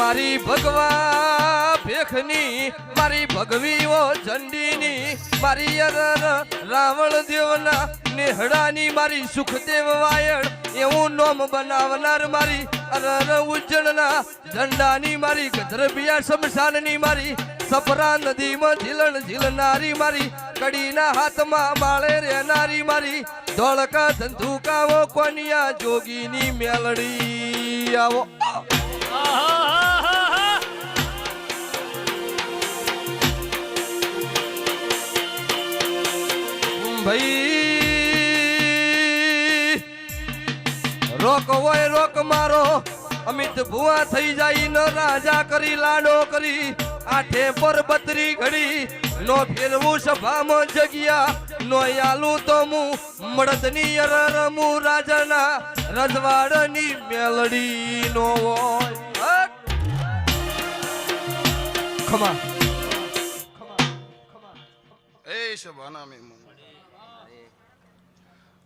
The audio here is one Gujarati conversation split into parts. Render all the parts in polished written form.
મારી ભગવા ભેખની મારી ભગવીઓ ચંડીની મારી રાવણ દેવના નેહડાની મારી સુખદેવ વાયણ એવું નોમ બનાવનાર મારી ઉજ્જળના ઝંડાની મારી ગધરબિયા શમશાનની મારી સપરા નદીમાં ઝીલણ ઝીલનારી મારી કડીના હાથમાં બાળે રહેનારી મારી ધોળકા ધંધુકાઓ કોનિયા જોગીની મેલડી આવો ભાઈ રોક હોય રોક મારો અમિત ભુવા થઈ જાય ન રાજા કરી લાડો કરી આઠે પર બત્રી ઘડી નો ફેરવું સભામાં જગ્યા નો આલું તો હું મળદની રમું રાજાના રજવાડની મેલડી નો હોય ખમા એ સભાના મહેમાનો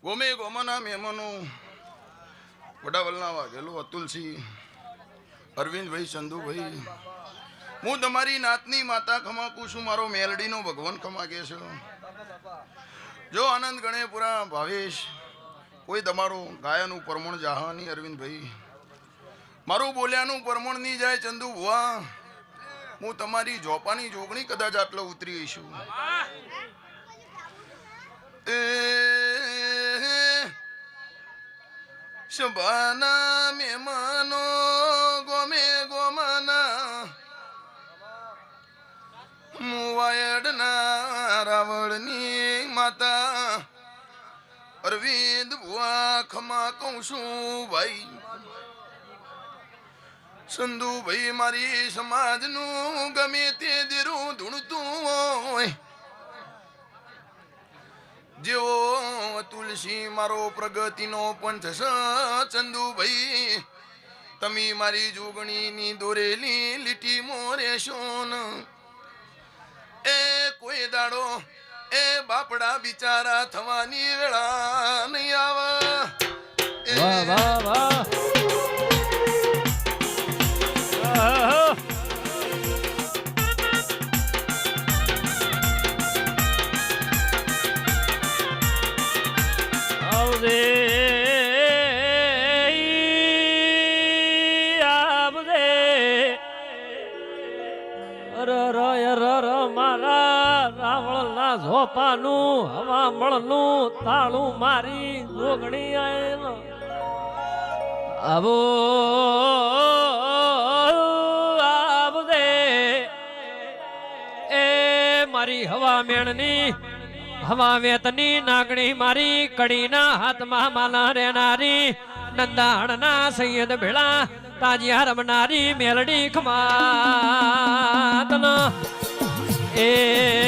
ગોમે ગોમાના મહેમાનો વડાવલના વાઘેલો અતુલસિંહ અરવિંદભાઈ ચંદુભાઈ હું તમારી નાતની માતા ખમાકું છું મારો મેલડીનો ભગવાન ખમાકે છે જો આનંદ ગણેપુરા ભાવેશ કોઈ તમારું ગાયાનું પરમણ જાહાની અરવિંદભાઈ મારું બોલ્યાનું પરમણ નહીં જાય ચંદુ ભુવા હું તમારી જોપાની જોગણી કદાચ આટલો ઉતરી છું શબાના મહેમાનો ગોમે ગોમાના મુવાયડના રાવળની માતા અરવિંદ ભુવા ખમા કહું છું ભાઈ સંધુભાઈ મારી સમાજનું ગમે તે દેરું ધૂણતું હોય જેવો તુલસી મારો પ્રગતિનો પંથ છે ચંદુભાઈ તમે મારી જોગણીની દોરેલી લીટી મોરેશો ને એ કોઈ દાડો એ બાપડા બિચારા થવાની વેળા નહીં આવે વાહ વાહ વાહ ઝોપાનું હવા મળનું તાળું મારી જોગણી આયેલો આવો આવદે એ મારી હવા મેણની હવા વેતની નાગણી મારી કડીના હાથમાં માલા રેનારી નંદાહણના સૈયદ ભેળા તાજિયા રમનારી મેલડી ખમાતન એ